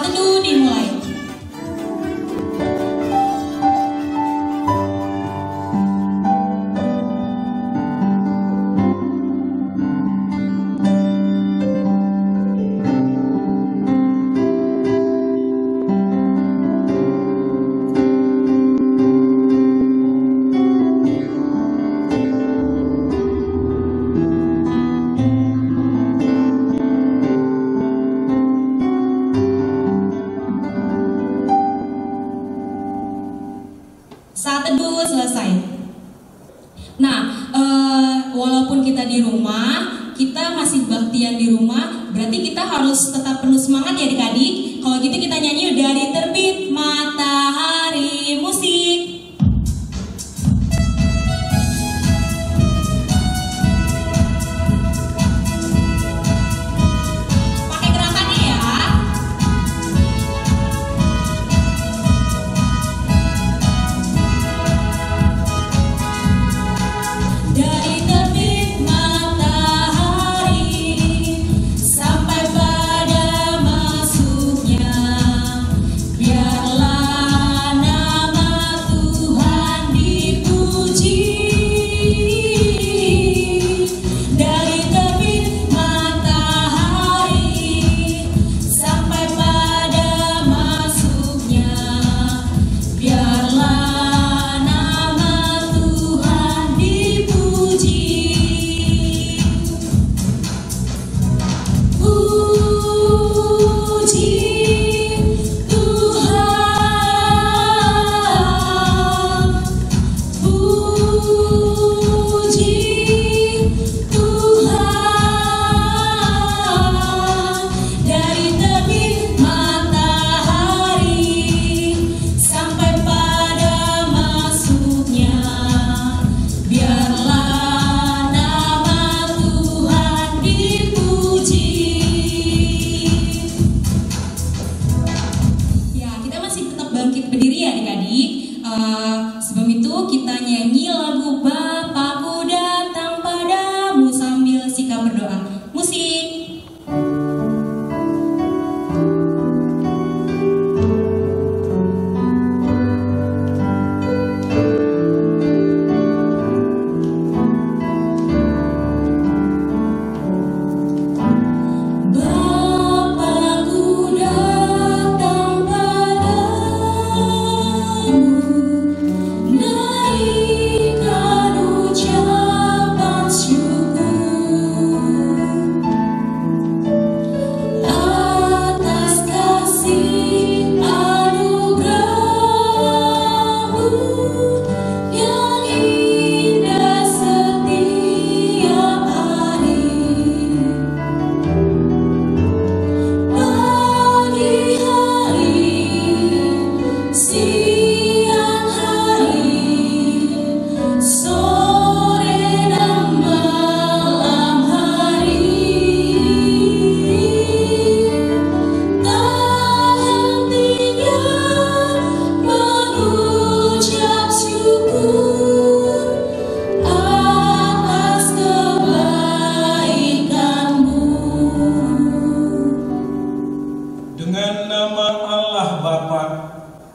Saat teduh dimulai. Saat teduh selesai. Nah, walaupun kita di rumah, kita masih baktian di rumah, berarti kita harus tetap penuh semangat ya adik-adik. Kalau gitu kita nyanyi dari terbit matahari, musik. Pakai gerakannya ya. Dari terbit matahari sampai pada masuknya, biarlah nama Tuhan dipuji. Dari terbit matahari sampai pada masuknya, biarlah berdiri ya adik-adik. Sebelum itu kita nyanyi lagu Bapakku Datang Padamu sambil sikap berdoa. Musik.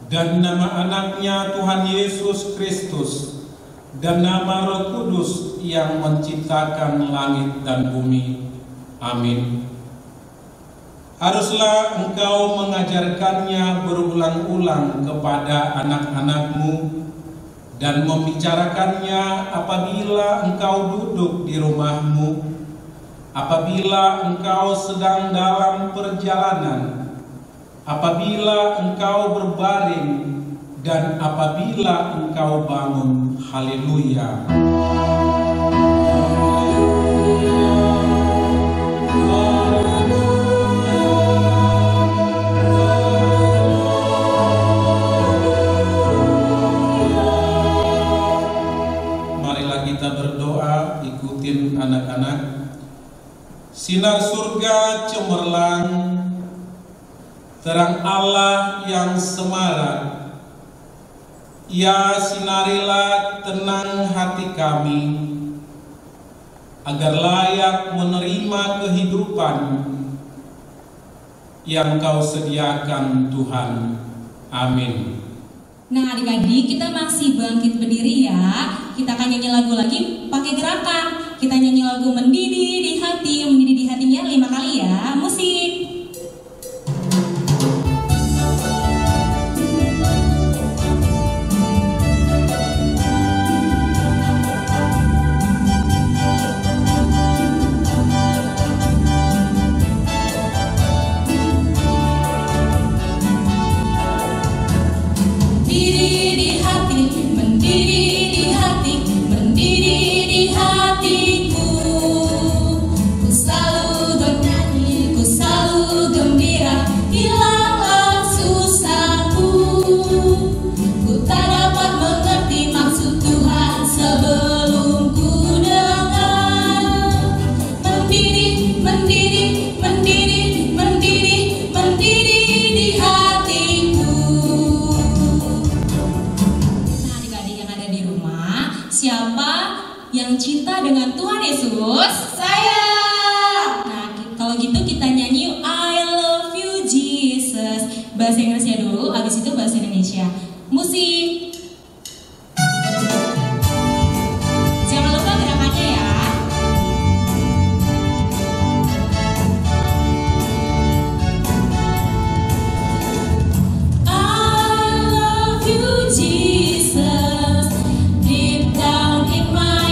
Dan nama anaknya Tuhan Yesus Kristus dan nama Roh Kudus yang menciptakan langit dan bumi. Amin. Haruslah engkau mengajarkannya berulang-ulang kepada anak-anakmu dan membicarakannya apabila engkau duduk di rumahmu, apabila engkau sedang dalam perjalanan, apabila engkau berbaring, dan apabila engkau bangun. Haleluya. Marilah kita berdoa, ikutin anak-anak. Sinar surga cemerlang, terang Allah yang semarak, ya sinarilah tenang hati kami, agar layak menerima kehidupan yang Kau sediakan Tuhan. Amin. Nah adik-adik, kita masih bangkit berdiri ya. Kita akan nyanyi lagu lagi pakai gerakan. Kita nyanyi lagu Mendidih di Hati. Mendidih di hatinya 5 kali ya. Musik. Cinta dengan Tuhan Yesus, saya. Nah, kalau gitu kita nyanyi I love you Jesus. Bahasa Inggrisnya dulu, habis itu bahasa Indonesia. Musik. Jangan lupa gerakannya ya. I love you Jesus. Deep down in my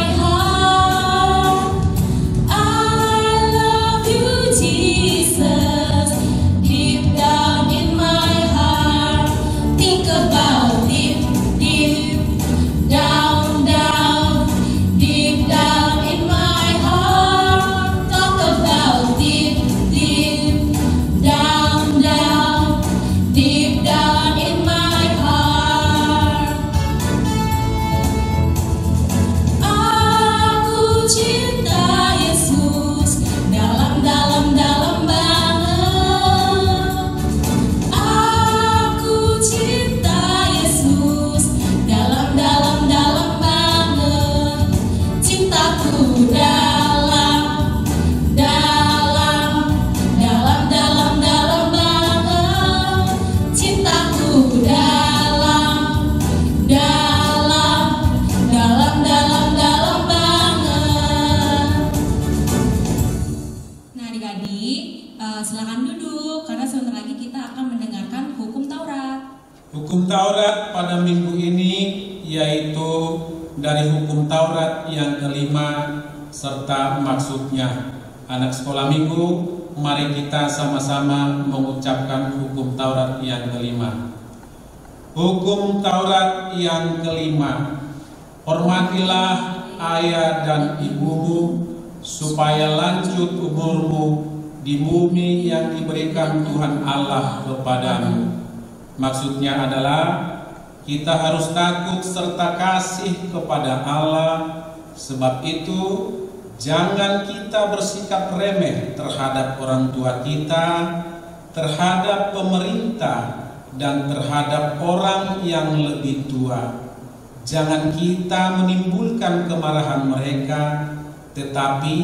silakan duduk karena sebentar lagi kita akan mendengarkan hukum Taurat. Hukum Taurat pada minggu ini yaitu dari hukum Taurat yang kelima serta maksudnya. Anak sekolah minggu, mari kita sama-sama mengucapkan hukum Taurat yang kelima. Hukum Taurat yang kelima. Hormatilah ayah dan ibumu supaya lanjut umurmu di bumi yang diberikan Tuhan Allah kepadamu. Maksudnya adalah kita harus takut serta kasih kepada Allah. Sebab itu jangan kita bersikap remeh terhadap orang tua kita, terhadap pemerintah, dan terhadap orang yang lebih tua. Jangan kita menimbulkan kemarahan mereka, tetapi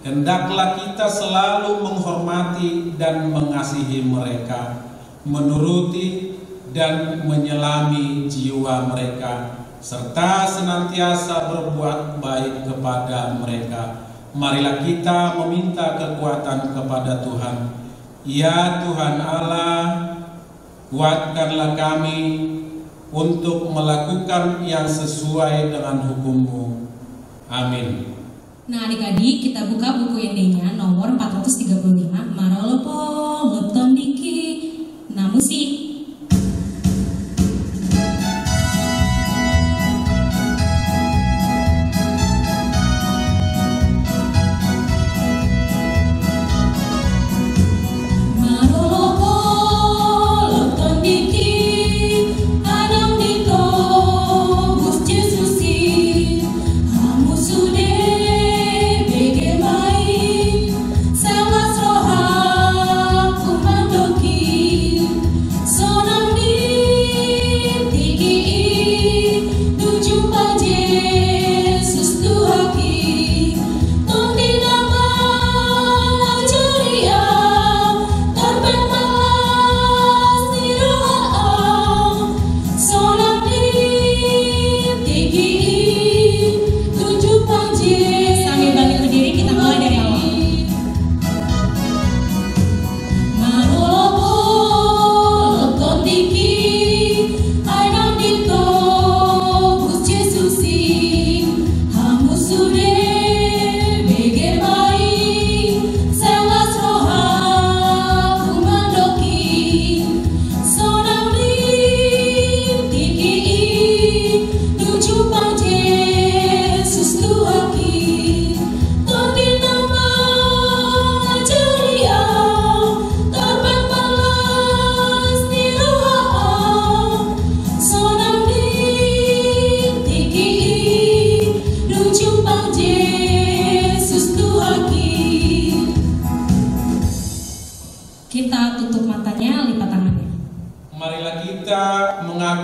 hendaklah kita selalu menghormati dan mengasihi mereka, menuruti dan menyelami jiwa mereka, serta senantiasa berbuat baik kepada mereka. Marilah kita meminta kekuatan kepada Tuhan. Ya Tuhan Allah, kuatkanlah kami untuk melakukan yang sesuai dengan hukum-Mu. Amin. Nah adik-adik, kita buka buku ND-nya nomor 435, Marolopo Lepton Diki. Nah musik.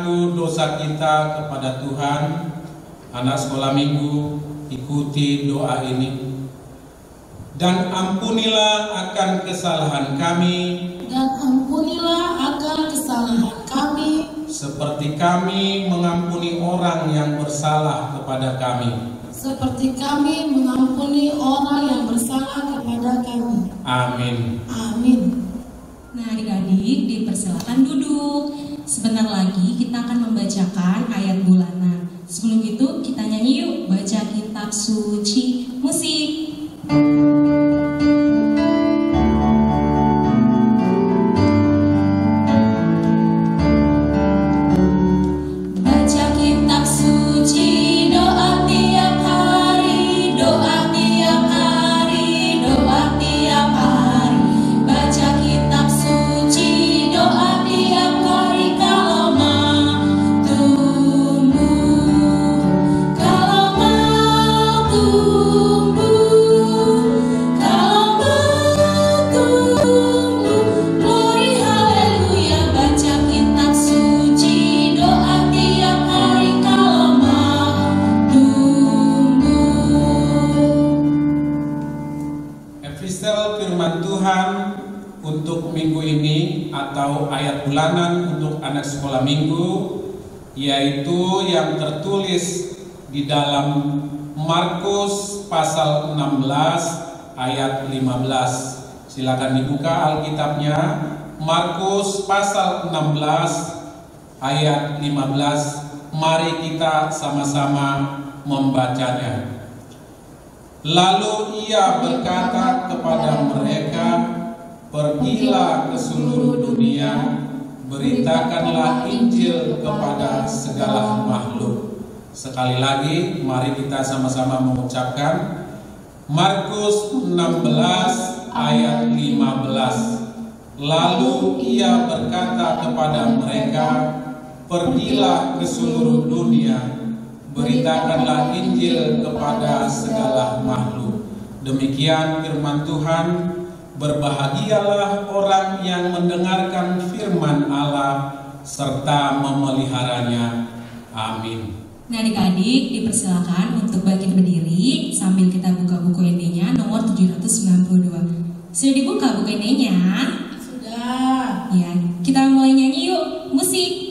mengaku dosa kita kepada Tuhan, anak sekolah minggu ikuti doa ini. Dan ampunilah akan kesalahan kami, seperti kami mengampuni orang yang bersalah kepada kami. Amin. Amin. Nah, adik-adik dipersilakan duduk. Sebentar lagi kita akan membacakan ayat bulanan. Sebelum itu kita nyanyi yuk, baca kitab suci. Musik. Bulanan untuk anak sekolah minggu, yaitu yang tertulis di dalam Markus pasal 16 ayat 15. Silakan dibuka Alkitabnya, Markus pasal 16 ayat 15. Mari kita sama-sama membacanya. Lalu ia berkata kepada mereka, pergilah ke seluruh dunia, beritakanlah Injil kepada segala makhluk. Sekali lagi, mari kita sama-sama mengucapkan Markus 16 ayat 15. Lalu ia berkata kepada mereka, pergilah ke seluruh dunia, beritakanlah Injil kepada segala makhluk. Demikian firman Tuhan. Berbahagialah orang yang mendengarkan firman Allah serta memeliharanya. Amin. Nah, adik-adik dipersilakan untuk bangkit berdiri sambil kita buka buku ND-nya nomor 792. Sudah dibuka buku ND-nya? Sudah. Ya, kita mulai nyanyi yuk. Musik.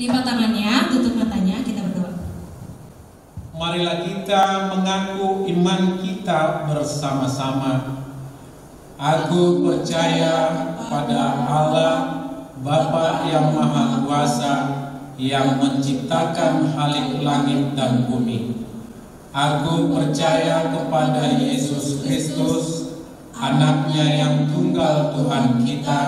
Lipat tangannya, tutup matanya, kita berdoa. Marilah kita mengaku iman kita bersama-sama. Aku percaya pada Allah, Bapa yang Maha Kuasa, yang menciptakan halik langit dan bumi. Aku percaya kepada Yesus Kristus, anaknya yang tunggal Tuhan kita,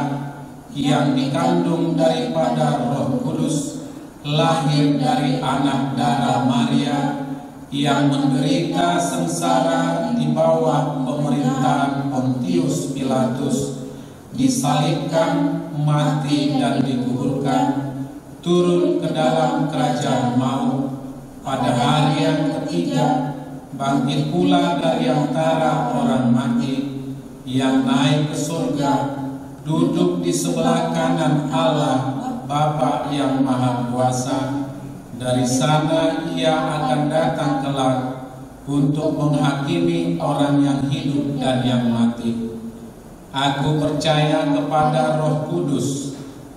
yang dikandung daripada Roh Kudus, lahir dari anak darah Maria, yang menderita sengsara di bawah pemerintahan Pontius Pilatus, disalibkan, mati dan dikuburkan, turun ke dalam kerajaan maut, pada hari yang ketiga bangkit pula dari antara orang mati, yang naik ke surga, duduk di sebelah kanan Allah Bapa yang Maha Kuasa. Dari sana ia akan datang kelak untuk menghakimi orang yang hidup dan yang mati. Aku percaya kepada Roh Kudus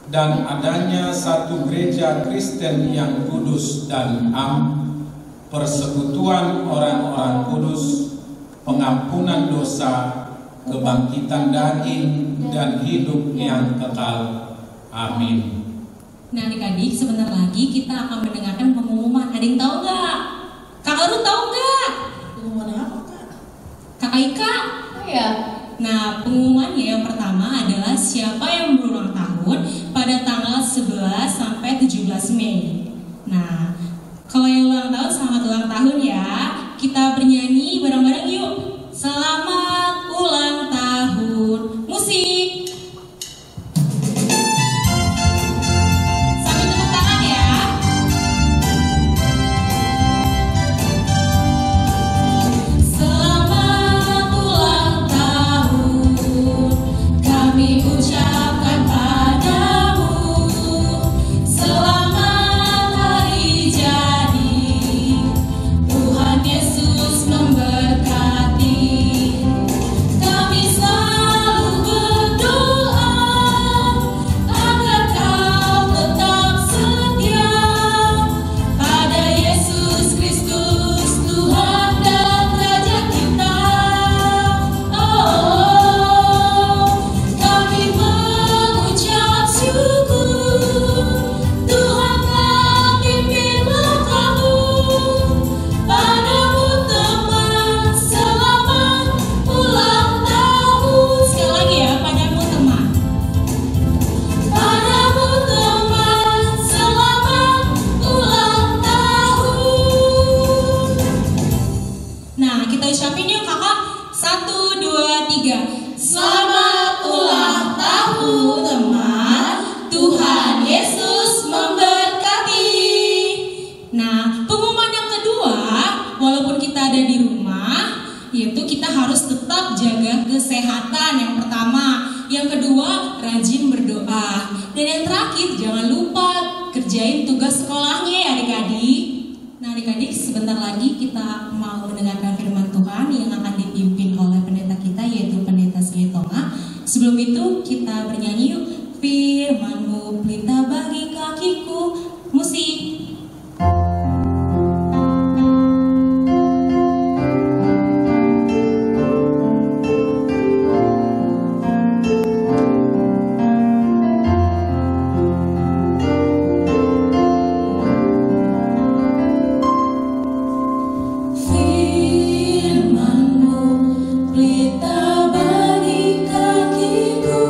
dan adanya satu gereja Kristen yang kudus dan am, persekutuan orang-orang kudus, pengampunan dosa, kebangkitan daging, dan hidup yang kekal. Amin. Nah adik-adik, sebentar lagi kita akan mendengarkan pengumuman. Ada yang tahu nggak? Kakak Ruth tahu nggak? Pengumuman apa, Kak? Kakak Ika? Oh ya. Nah pengumumannya yang pertama adalah siapa yang berulang tahun pada tanggal 11 sampai 17 Mei. Nah kalau yang ulang tahun, selamat ulang tahun ya. Kita bernyanyi bareng-bareng yuk. Selamat ulang tahun. Musik. Ucapkan padamu selamat hari jadi, Tuhan Yesus memberkati. Kami selalu berdoa agar kau tetap setia pada Yesus Kristus, Tuhan dan Raja kita. Ucapin yuk kakak. 1, 2, 3. Selamat ulang tahun teman, Tuhan Yesus memberkati. Nah pengumuman yang kedua, walaupun kita ada di rumah, yaitu kita harus tetap jaga kesehatan yang pertama. Yang kedua, rajin berdoa. Dan yang terakhir, jangan lupa kerjain tugas sekolahnya ya adik-adik. Nah adik-adik, sebentar lagi kita mau mendengarkan firman Tuhan yang akan dipimpin oleh pendeta kita, yaitu Pendeta Silitonga. Sebelum itu kita bernyanyi yuk. Firman-Mu pelita bagi kakiku. Musik. Firman-Mu pelita bagi kakiku.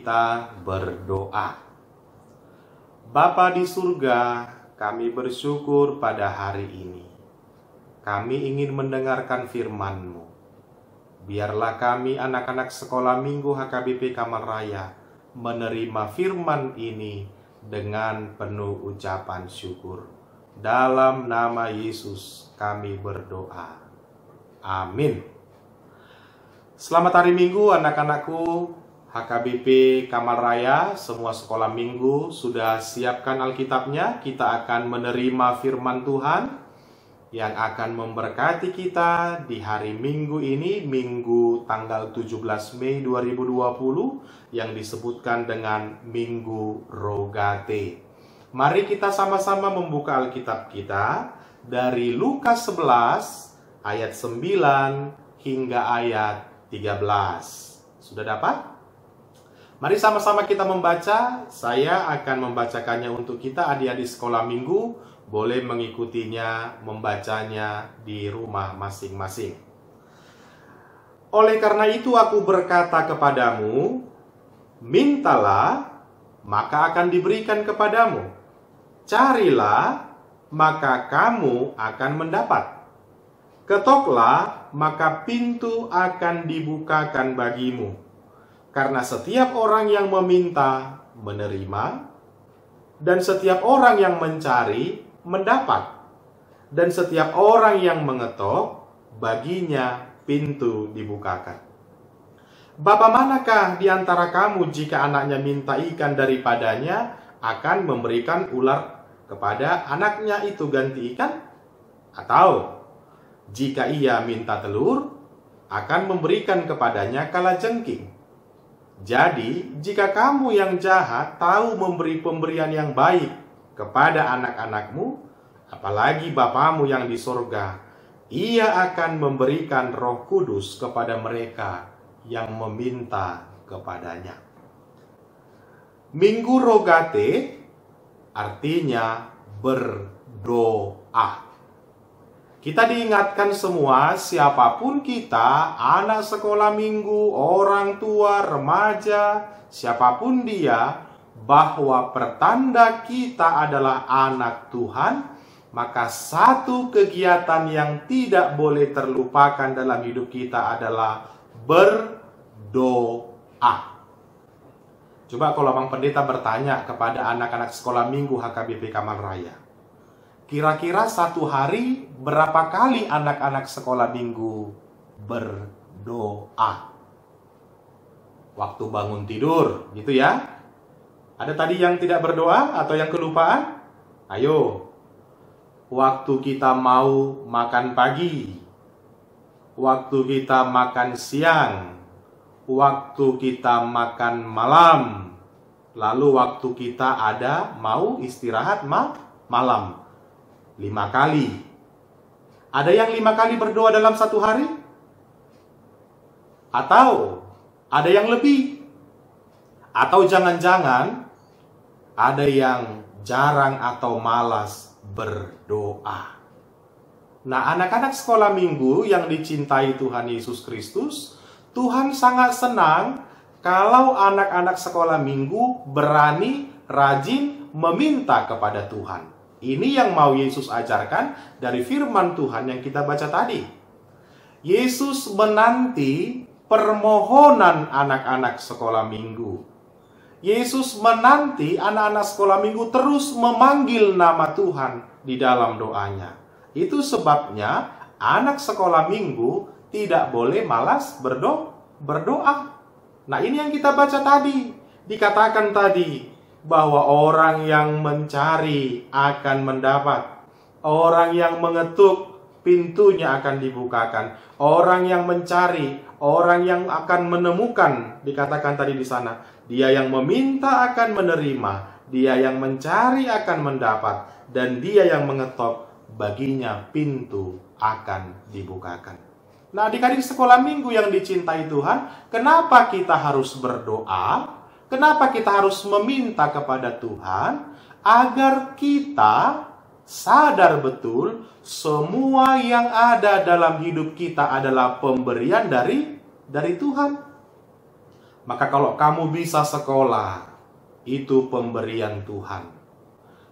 kita berdoa. Bapa di surga, kami bersyukur pada hari ini. Kami ingin mendengarkan firman-Mu. Biarlah kami anak-anak sekolah minggu HKBP Kamal Raya menerima firman ini dengan penuh ucapan syukur. Dalam nama Yesus kami berdoa. Amin. Selamat hari Minggu anak-anakku HKBP Kamal Raya. Semua sekolah minggu sudah siapkan Alkitabnya. Kita akan menerima firman Tuhan yang akan memberkati kita di hari Minggu ini, Minggu tanggal 17 Mei 2020 yang disebutkan dengan Minggu Rogate. Mari kita sama-sama membuka Alkitab kita dari Lukas 11 ayat 9 hingga ayat 13. Sudah dapat? Mari sama-sama kita membaca. Saya akan membacakannya untuk kita, adik-adik sekolah minggu. Boleh mengikutinya, membacanya di rumah masing-masing. Oleh karena itu aku berkata kepadamu, mintalah, maka akan diberikan kepadamu. Carilah, maka kamu akan mendapat. Ketoklah, maka pintu akan dibukakan bagimu. Karena setiap orang yang meminta, menerima, dan setiap orang yang mencari, mendapat. Dan setiap orang yang mengetok, baginya pintu dibukakan. Bapa manakah di antara kamu jika anaknya minta ikan daripadanya, akan memberikan ular kepada anaknya itu ganti ikan? Atau jika ia minta telur, akan memberikan kepadanya kalajengking? Jadi, jika kamu yang jahat tahu memberi pemberian yang baik kepada anak-anakmu, apalagi Bapamu yang di sorga, Ia akan memberikan Roh Kudus kepada mereka yang meminta kepadanya. Minggu Rogate artinya berdoa. Kita diingatkan semua, siapapun kita, anak sekolah minggu, orang tua, remaja, siapapun dia, bahwa pertanda kita adalah anak Tuhan, maka satu kegiatan yang tidak boleh terlupakan dalam hidup kita adalah berdoa. Coba kalau Bang Pendeta bertanya kepada anak-anak sekolah minggu HKBP Kamal Raya, kira-kira satu hari berapa kali anak-anak sekolah minggu berdoa? Waktu bangun tidur, gitu ya? Ada tadi yang tidak berdoa atau yang kelupaan? Ayo. Waktu kita mau makan pagi, waktu kita makan siang, waktu kita makan malam, lalu waktu kita ada mau istirahat malam. 5 kali. Ada yang 5 kali berdoa dalam satu hari? Atau ada yang lebih? Atau jangan-jangan ada yang jarang atau malas berdoa? Nah, anak-anak sekolah minggu yang dicintai Tuhan Yesus Kristus, Tuhan sangat senang kalau anak-anak sekolah minggu berani, rajin meminta kepada Tuhan. Ini yang mau Yesus ajarkan dari firman Tuhan yang kita baca tadi. Yesus menanti permohonan anak-anak sekolah minggu. Yesus menanti anak-anak sekolah minggu terus memanggil nama Tuhan di dalam doanya. Itu sebabnya anak sekolah minggu tidak boleh malas berdoa. Nah, ini yang kita baca tadi. Dikatakan tadi bahwa orang yang mencari akan mendapat. Orang yang mengetuk, pintunya akan dibukakan. Orang yang mencari, orang yang akan menemukan, dikatakan tadi di sana. Dia yang meminta akan menerima, dia yang mencari akan mendapat, dan dia yang mengetok, baginya pintu akan dibukakan. Nah, adik-adik sekolah minggu yang dicintai Tuhan, kenapa kita harus berdoa? Kenapa kita harus meminta kepada Tuhan? Agar kita sadar betul semua yang ada dalam hidup kita adalah pemberian dari Tuhan. Maka kalau kamu bisa sekolah, itu pemberian Tuhan.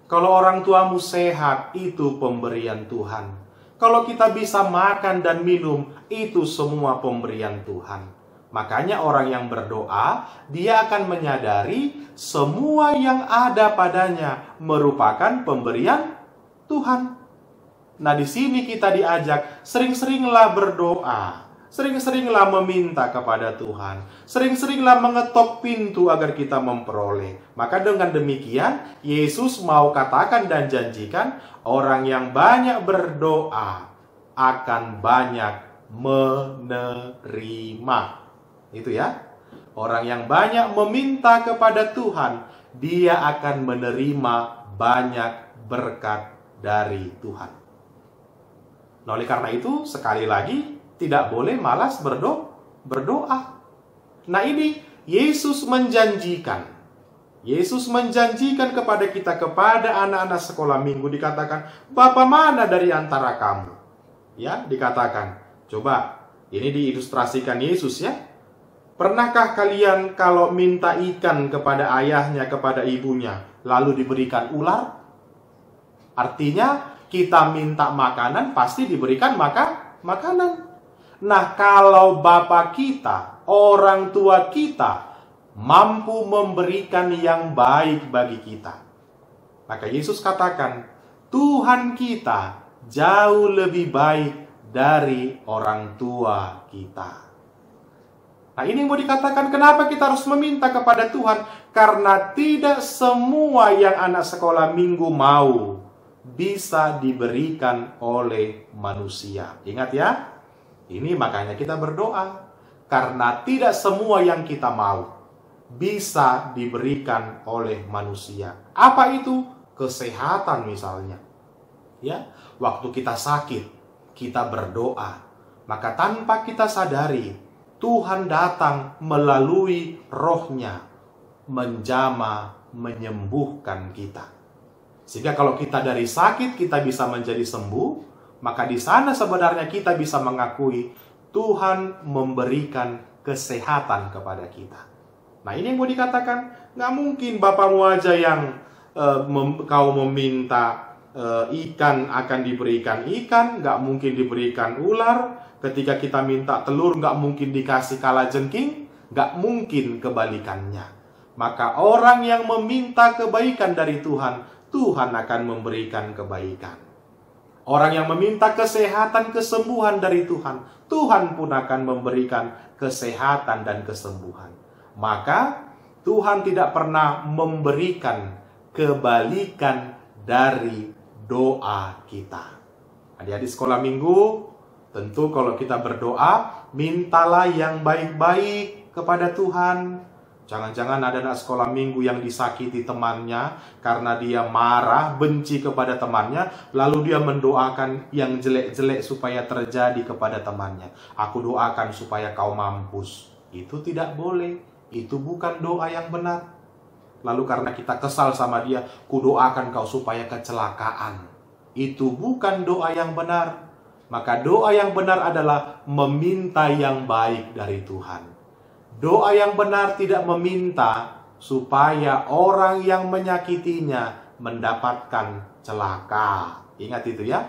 Kalau orang tuamu sehat, itu pemberian Tuhan. Kalau kita bisa makan dan minum, itu semua pemberian Tuhan. Makanya orang yang berdoa, dia akan menyadari semua yang ada padanya merupakan pemberian Tuhan. Nah, di sini kita diajak sering-seringlah berdoa, sering-seringlah meminta kepada Tuhan, sering-seringlah mengetok pintu agar kita memperoleh. Maka dengan demikian, Yesus mau katakan dan janjikan, orang yang banyak berdoa akan banyak menerima. Itu ya. Orang yang banyak meminta kepada Tuhan, dia akan menerima banyak berkat dari Tuhan. Nah, oleh karena itu, sekali lagi, tidak boleh malas berdoa. Nah, ini Yesus menjanjikan. Yesus menjanjikan kepada kita, kepada anak-anak sekolah minggu, dikatakan, Bapa mana dari antara kamu? Ya, dikatakan. Coba, ini diilustrasikan Yesus ya. Pernahkah kalian kalau minta ikan kepada ayahnya, kepada ibunya, lalu diberikan ular? Artinya, kita minta makanan, pasti diberikan makanan. Nah, kalau Bapa kita, orang tua kita, mampu memberikan yang baik bagi kita, maka Yesus katakan, Tuhan kita jauh lebih baik dari orang tua kita. Nah, ini mau dikatakan kenapa kita harus meminta kepada Tuhan? Karena tidak semua yang anak sekolah minggu mau bisa diberikan oleh manusia. Ingat ya, ini makanya kita berdoa. Karena tidak semua yang kita mau bisa diberikan oleh manusia. Apa itu? Kesehatan misalnya. Ya, waktu kita sakit, kita berdoa. Maka tanpa kita sadari, Tuhan datang melalui rohnya, menjamah, menyembuhkan kita. Sehingga kalau kita dari sakit, kita bisa menjadi sembuh, maka di sana sebenarnya kita bisa mengakui Tuhan memberikan kesehatan kepada kita. Nah, ini yang mau dikatakan, nggak mungkin Bapamu aja yang kau meminta ikan akan diberikan ikan, nggak mungkin diberikan ular. Ketika kita minta telur, nggak mungkin dikasih kalajengking, nggak mungkin kebalikannya. Maka orang yang meminta kebaikan dari Tuhan, Tuhan akan memberikan kebaikan. Orang yang meminta kesehatan, kesembuhan dari Tuhan, Tuhan pun akan memberikan kesehatan dan kesembuhan. Maka Tuhan tidak pernah memberikan kebalikan dari doa kita. Adik-adik sekolah minggu, tentu kalau kita berdoa, mintalah yang baik-baik kepada Tuhan. Jangan-jangan ada anak sekolah minggu yang disakiti temannya karena dia marah, benci kepada temannya, lalu dia mendoakan yang jelek-jelek supaya terjadi kepada temannya. Aku doakan supaya kau mampus. Itu tidak boleh. Itu bukan doa yang benar. Lalu karena kita kesal sama dia, kudoakan kau supaya kecelakaan. Itu bukan doa yang benar. Maka doa yang benar adalah meminta yang baik dari Tuhan. Doa yang benar tidak meminta supaya orang yang menyakitinya mendapatkan celaka. Ingat itu ya.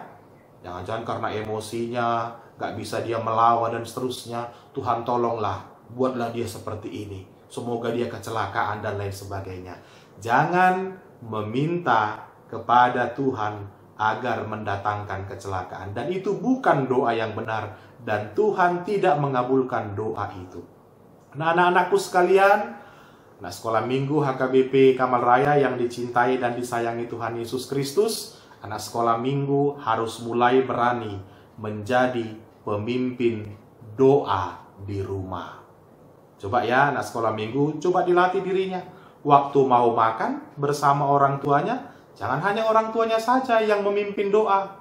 Jangan-jangan karena emosinya, gak bisa dia melawan dan seterusnya. Tuhan tolonglah, buatlah dia seperti ini. Semoga dia kecelakaan dan lain sebagainya. Jangan meminta kepada Tuhan agar mendatangkan kecelakaan. Dan itu bukan doa yang benar. Dan Tuhan tidak mengabulkan doa itu. Nah, anak-anakku sekalian, anak sekolah minggu HKBP Kamal Raya yang dicintai dan disayangi Tuhan Yesus Kristus, anak sekolah minggu harus mulai berani menjadi pemimpin doa di rumah. Coba ya, anak sekolah minggu, coba dilatih dirinya. Waktu mau makan bersama orang tuanya, jangan hanya orang tuanya saja yang memimpin doa.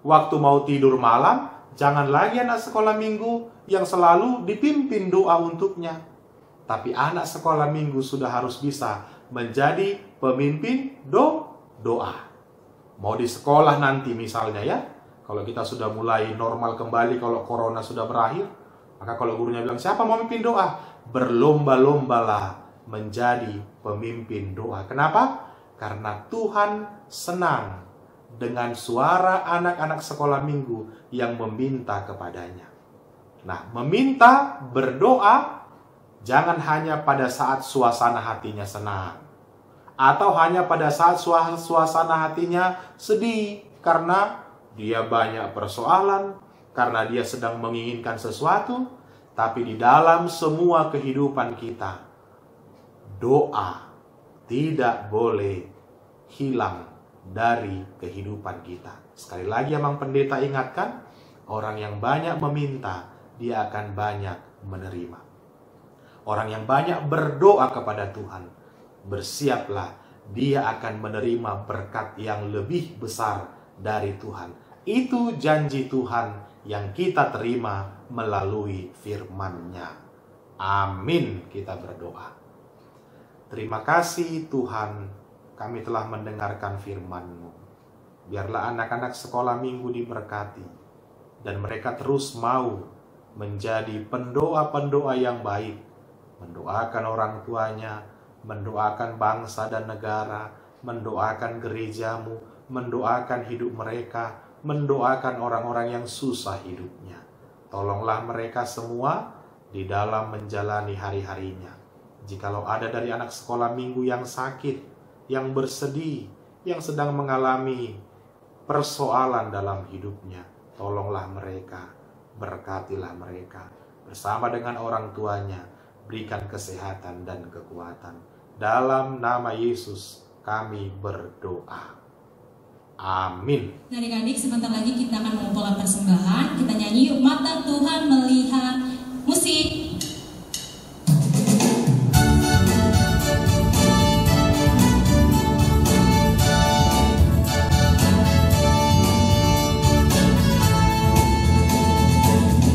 Waktu mau tidur malam, jangan lagi anak sekolah minggu yang selalu dipimpin doa untuknya. Tapi anak sekolah minggu sudah harus bisa menjadi pemimpin doa. Mau di sekolah nanti misalnya ya, kalau kita sudah mulai normal kembali, kalau corona sudah berakhir, Maka kalau gurunya bilang, siapa mau memimpin doa? Berlomba-lombalah menjadi pemimpin doa. Kenapa? Karena Tuhan senang dengan suara anak-anak sekolah minggu yang meminta kepadanya. Nah, meminta, berdoa, jangan hanya pada saat suasana hatinya senang. Atau hanya pada saat suasana hatinya sedih. Karena dia banyak persoalan, karena dia sedang menginginkan sesuatu. Tapi di dalam semua kehidupan kita, doa tidak boleh hilang dari kehidupan kita. Sekali lagi Amang Pendeta ingatkan, orang yang banyak meminta, dia akan banyak menerima. Orang yang banyak berdoa kepada Tuhan, bersiaplah, dia akan menerima berkat yang lebih besar dari Tuhan. Itu janji Tuhan yang kita terima melalui firman-Nya. Amin, kita berdoa. Terima kasih Tuhan, kami telah mendengarkan firman-Mu. Biarlah anak-anak sekolah minggu diberkati, dan mereka terus mau menjadi pendoa-pendoa yang baik, mendoakan orang tuanya, mendoakan bangsa dan negara, mendoakan gerejamu, mendoakan hidup mereka, mendoakan orang-orang yang susah hidupnya. Tolonglah mereka semua di dalam menjalani hari-harinya. Jikalau ada dari anak sekolah minggu yang sakit, yang bersedih, yang sedang mengalami persoalan dalam hidupnya, tolonglah mereka, berkatilah mereka. Bersama dengan orang tuanya, berikan kesehatan dan kekuatan. Dalam nama Yesus kami berdoa. Amin. Nah, adik-adik, sebentar lagi kita akan mengumpulkan persembahan. Kita nyanyi yuk, mata Tuhan melihat. Musik.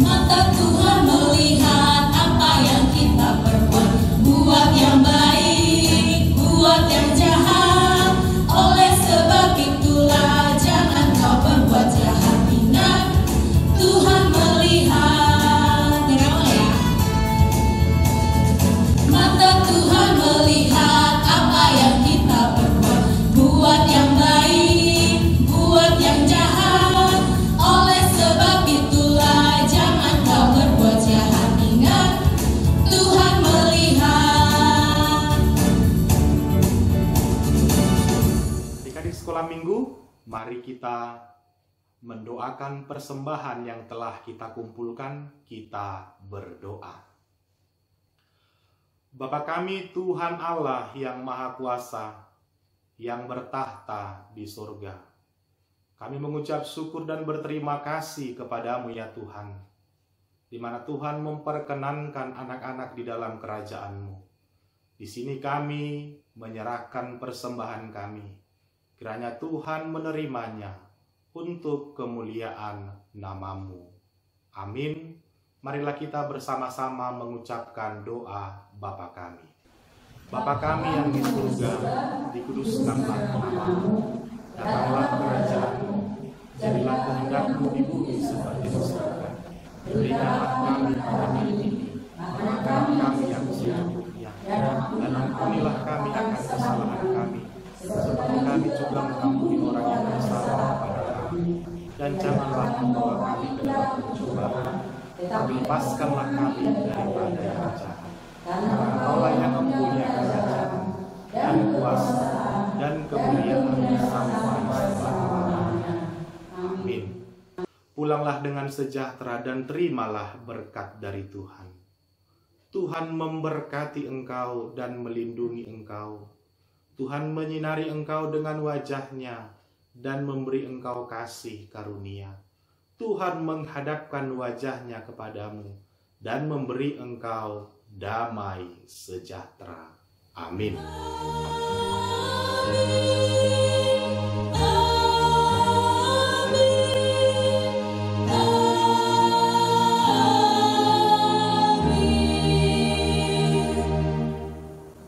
Mata Tuhan melihat apa yang kita perbuat, buat yang baik, buat yang jahat. Oleh sebab itulah jangan kau berbuat jahat. Ingat, Tuhan melihat. Dengar ya. Mata Tuhan melihat apa yang kita perbuat, buat yang baik, buat yang jahat. Oleh sebab itulah jangan kau berbuat jahat. Ingat, Tuhan melihat. Adik-adik sekolah minggu, mari kita mendoakan persembahan yang telah kita kumpulkan. Kita berdoa. Bapa kami Tuhan Allah yang Maha Kuasa, yang bertahta di surga, kami mengucap syukur dan berterima kasih kepadamu ya Tuhan, di mana Tuhan memperkenankan anak-anak di dalam kerajaan-Mu. Di sini kami menyerahkan persembahan kami, kiranya Tuhan menerimanya untuk kemuliaan nama-Mu. Amin. Marilah kita bersama-sama mengucapkan doa Bapa kami. Bapa kami yang di surga, dikuduskanlah nama-Mu. Datanglah kerajaan-Mu, jadilah kehendak-Mu di bumi seperti di surga. Berikanlah kami hari ini makan kami yang secukupnya, dan ampunilah kami akan kesalahan kami, seperti kami juga mengampuni orang yang bersalah kepada kami. Dan janganlah membawa kami ke dalam pencobaan, tapi lepaskanlah kami daripada yang jahat. Karena Engkaulah yang mempunyai kerajaan dan kuasa dan kemuliaan sampai selama-lamanya. Amin. Pulanglah dengan sejahtera dan terimalah berkat dari Tuhan. Tuhan memberkati engkau dan melindungi engkau. Tuhan menyinari engkau dengan wajah-Nya dan memberi engkau kasih karunia. Tuhan menghadapkan wajah-Nya kepadamu dan memberi engkau damai sejahtera. Amin.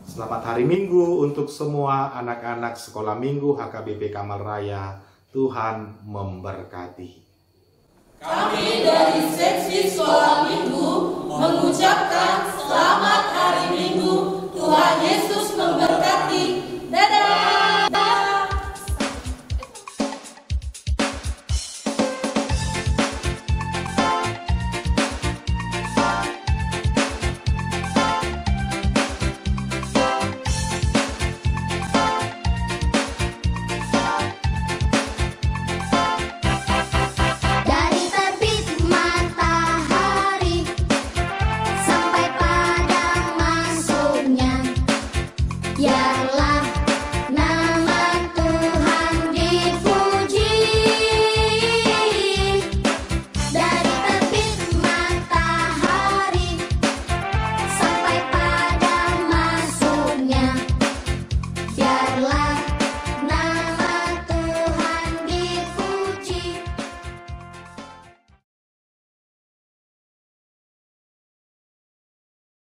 Selamat hari Minggu untuk semua anak-anak sekolah minggu HKBP Kamal Raya. Tuhan memberkati. Kami dari seksi sekolah minggu mengucapkan selamat hari Minggu. Tuhan Yesus memberkati.